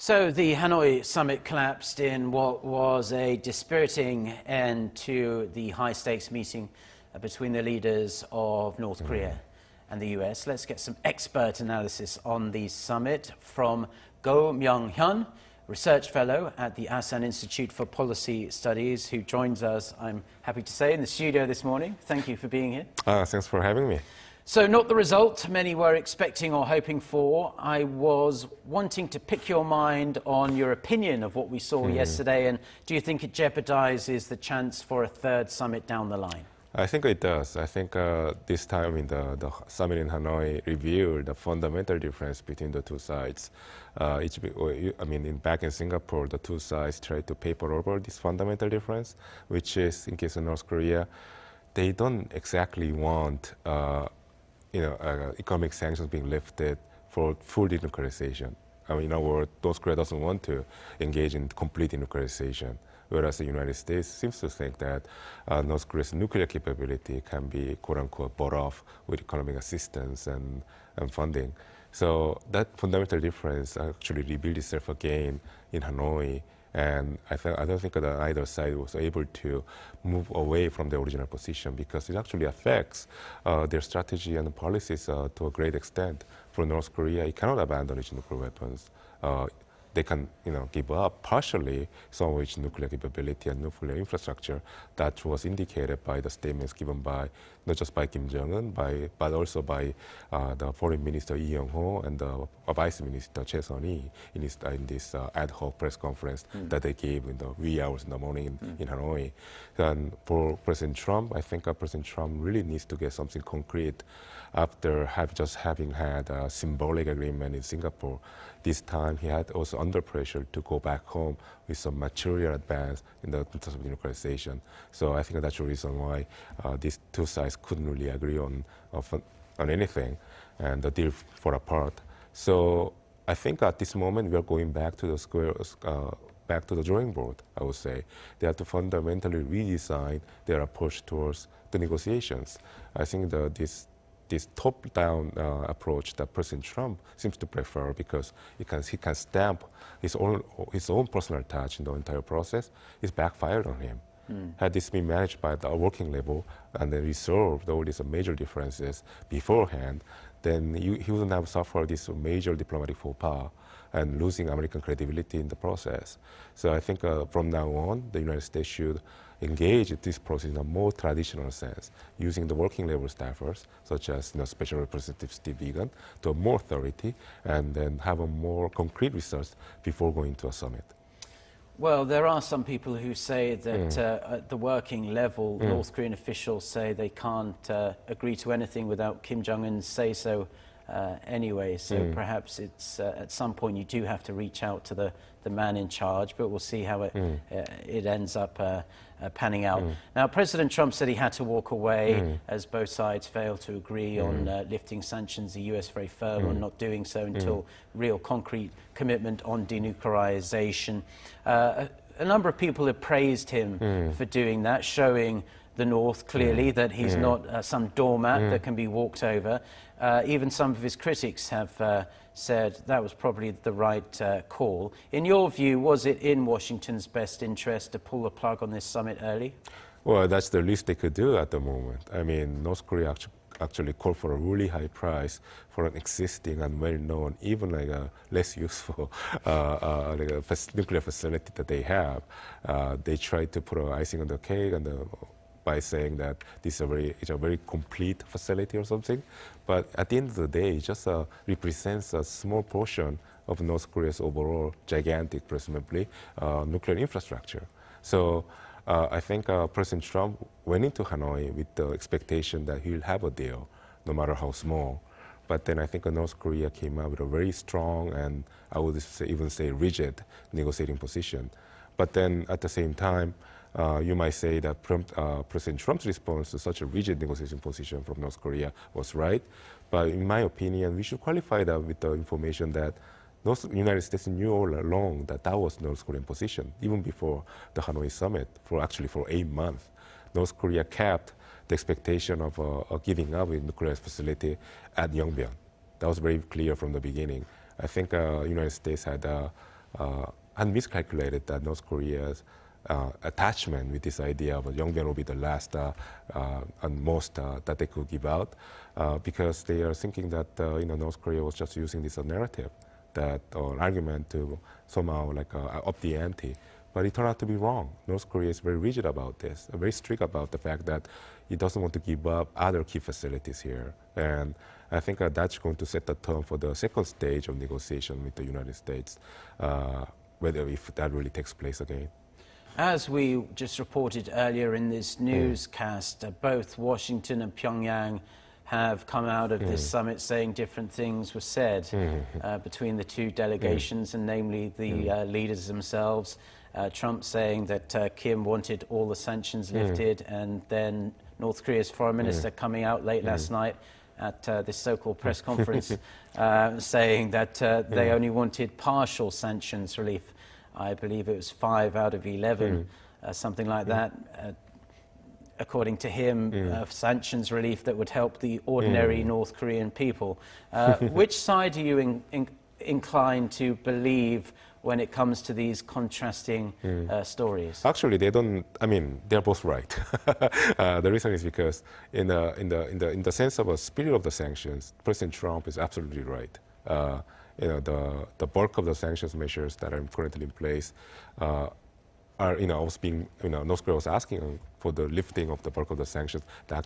So the Hanoi summit collapsed in what was a dispiriting end to the high-stakes meeting between the leaders of North Korea and the U.S. Let's get some expert analysis on the summit from Go Myong-hyun, research fellow at the Asan Institute for Policy Studies, who joins us, I'm happy to say, in the studio this morning. Thank you for being here. Thanks for having me. So not the result many were expecting or hoping for. I was wanting to pick your mind on your opinion of what we saw yesterday, and do you think it jeopardizes the chance for a third summit down the line? I think it does. I think this time in the summit in Hanoi revealed the fundamental difference between the two sides. Back in Singapore, the two sides tried to paper over this fundamental difference, which is, in case of North Korea, they don't exactly want economic sanctions being lifted for full denuclearization. In other words, North Korea doesn't want to engage in complete denuclearization, whereas the United States seems to think that North Korea's nuclear capability can be, quote-unquote, bought off with economic assistance and funding. So that fundamental difference actually revealed itself again in Hanoi. And I don't think that either side was able to move away from the original position, because it actually affects their strategy and policies to a great extent. For North Korea, it cannot abandon its nuclear weapons. They can, give up partially some of its nuclear capability and nuclear infrastructure that was indicated by the statements given by not just by Kim Jong-un, but also by the Foreign Minister Lee Young-ho and the Vice Minister Choi Sun-hee in this ad hoc press conference that they gave in the wee hours in the morning in Hanoi. And for President Trump, I think President Trump really needs to get something concrete after just having had a symbolic agreement in Singapore. This time he had also under pressure to go back home with some material advance in terms of denuclearization. So I think that's the reason why these two sides couldn't really agree on anything, and the deal fell apart. So I think at this moment we are going back to back to the drawing board, I would say. They have to fundamentally redesign their approach towards the negotiations. I think this top-down approach that President Trump seems to prefer, because he can stamp his own personal touch in the entire process, is backfired on him. Had this been managed by the working level and then resolved all these major differences beforehand, then he wouldn't have suffered this major diplomatic faux pas and losing American credibility in the process. So I think from now on, the United States should engage in this process in a more traditional sense, using the working level staffers, such as Special Representative Steve Biegun, to have more authority, and then have a more concrete results before going to a summit. Well, there are some people who say that at the working level, North Korean officials say they can't agree to anything without Kim Jong-un's say-so anyway. So perhaps it's at some point you do have to reach out to the man in charge, but we'll see how it ends up panning out. Now, President Trump said he had to walk away as both sides failed to agree on lifting sanctions. The U.S. very firm on not doing so until real concrete commitment on denuclearization. A number of people have praised him for doing that, showing the North clearly that he's not some doormat that can be walked over. Even some of his critics have said that was probably the right call. In your view, was it in Washington's best interest to pull the plug on this summit early? Well, that's the least they could do at the moment. North Korea actually called for a really high price for an existing and well-known, even like a less useful nuclear facility that they have. They tried to put icing on the cake by saying that this is a very complete facility or something. But at the end of the day, it just represents a small portion of North Korea's overall gigantic, presumably, nuclear infrastructure. So I think President Trump went into Hanoi with the expectation that he'll have a deal, no matter how small. But then I think North Korea came out with a very strong and I would even say rigid negotiating position. But then at the same time, you might say that President Trump's response to such a rigid negotiation position from North Korea was right. But in my opinion, we should qualify that with the information that the United States knew all along that that was North Korean position, even before the Hanoi summit, for 8 months. North Korea kept the expectation of giving up a nuclear facility at Yongbyon. That was very clear from the beginning. I think the United States had had miscalculated that North Korea's attachment with this idea of Yongbyon will be the last and most that they could give out, because they are thinking that North Korea was just using this narrative, that or an argument to somehow like up the ante. But it turned out to be wrong. North Korea is very rigid about this, very strict about the fact that it doesn't want to give up other key facilities here. And I think that's going to set the tone for the second stage of negotiation with the United States, whether if that really takes place again. As we just reported earlier in this newscast, both Washington and Pyongyang have come out of this summit saying different things were said between the two delegations, and namely the leaders themselves. Trump saying that Kim wanted all the sanctions lifted, and then North Korea's foreign minister coming out late last night at this so-called press conference saying that they only wanted partial sanctions relief. I believe it was 5 out of 11, something like that. According to him, sanctions relief that would help the ordinary North Korean people. Which side are you inclined to believe when it comes to these contrasting stories? Actually, they don't. I mean, they're both right. The reason is because in the sense of a spirit of the sanctions, President Trump is absolutely right. The bulk of the sanctions measures that are currently in place are, North Korea was asking for the lifting of the bulk of the sanctions that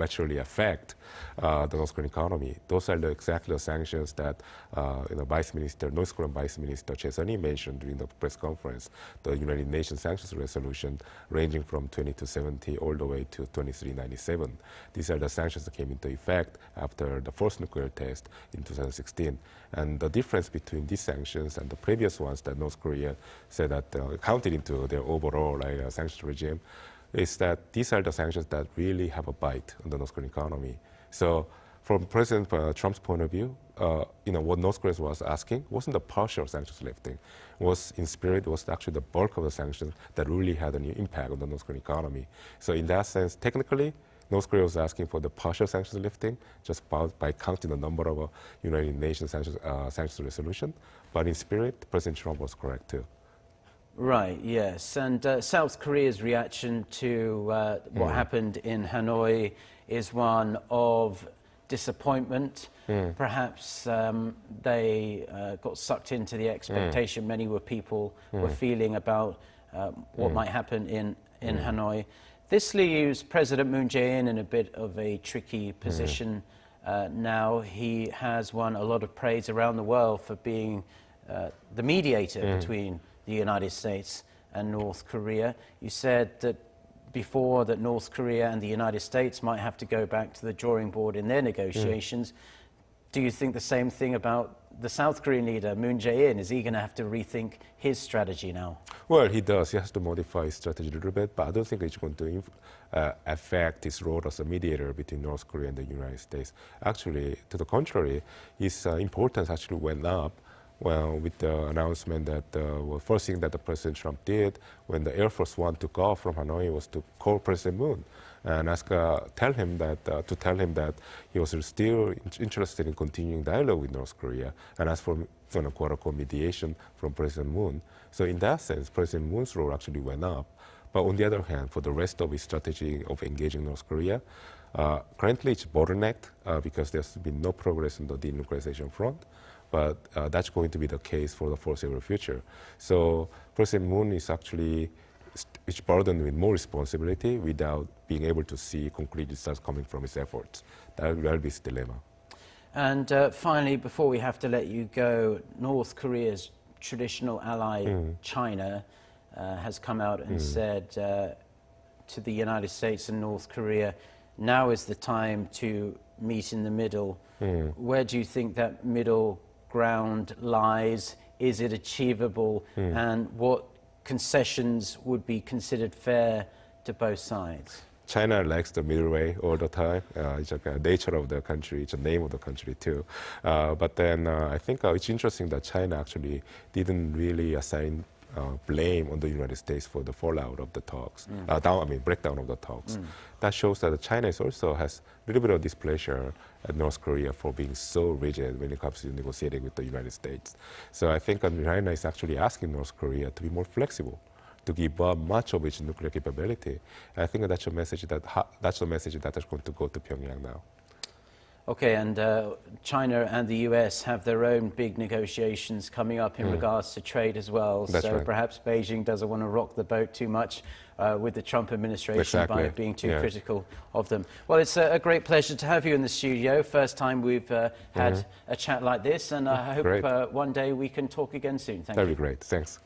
actually affect the North Korean economy. Those are exactly the sanctions that North Korean Vice Minister Choi Sun-hee mentioned during the press conference. The United Nations sanctions resolution ranging from 2270 all the way to 2397. These are the sanctions that came into effect after the first nuclear test in 2016. And the difference between these sanctions and the previous ones that North Korea said that counted into their overall sanctions regime is that these are the sanctions that really have a bite on the North Korean economy. So from President Trump's point of view, what North Korea was asking wasn't the partial sanctions lifting. In spirit, was actually the bulk of the sanctions that really had an impact on the North Korean economy. So in that sense, technically, North Korea was asking for the partial sanctions lifting just by counting the number of United Nations sanctions resolution. But in spirit, President Trump was correct too. Right, yes. And South Korea's reaction to what happened in Hanoi is one of disappointment. Perhaps they got sucked into the expectation many people were feeling about what might happen in Hanoi. This leaves President Moon Jae-in in a bit of a tricky position now. He has won a lot of praise around the world for being the mediator between the United States and North Korea. You said that before that North Korea and the United States might have to go back to the drawing board in their negotiations. Do you think the same thing about the South Korean leader, Moon Jae-in? Is he going to have to rethink his strategy now? Well, he does. He has to modify his strategy a little bit, but I don't think it's going to affect his role as a mediator between North Korea and the United States. Actually, to the contrary, his importance actually went up. Well, with the announcement that first thing that the President Trump did when the Air Force One took off from Hanoi was to call President Moon and tell him that he was still interested in continuing dialogue with North Korea and ask for quote-unquote mediation from President Moon. So in that sense, President Moon's role actually went up. But on the other hand, for the rest of his strategy of engaging North Korea, currently it's bottlenecked because there's been no progress on the denuclearization front. But that's going to be the case for the foreseeable future. So President Moon is actually burdened with more responsibility without being able to see concrete results coming from his efforts. That will be his dilemma. And finally, before we have to let you go, North Korea's traditional ally, China, has come out and said to the United States and North Korea, now is the time to meet in the middle. Where do you think that middle ground lies? Is it achievable? And what concessions would be considered fair to both sides? China likes the middle way all the time. It's like a nature of the country. It's a name of the country too. But then I think it's interesting that China actually didn't really assign blame on the United States for the fallout of the talks, breakdown of the talks. That shows that China also has a little bit of displeasure at North Korea for being so rigid when it comes to negotiating with the United States. So I think China is actually asking North Korea to be more flexible, to give up much of its nuclear capability. I think that's a message that is going to go to Pyongyang now. Okay, and China and the U.S. have their own big negotiations coming up in regards to trade as well. That's so right. Perhaps Beijing doesn't want to rock the boat too much with the Trump administration by being too critical of them. Well, it's a great pleasure to have you in the studio. First time we've had a chat like this, and I hope one day we can talk again soon. Thank you. That'd be great. Thanks.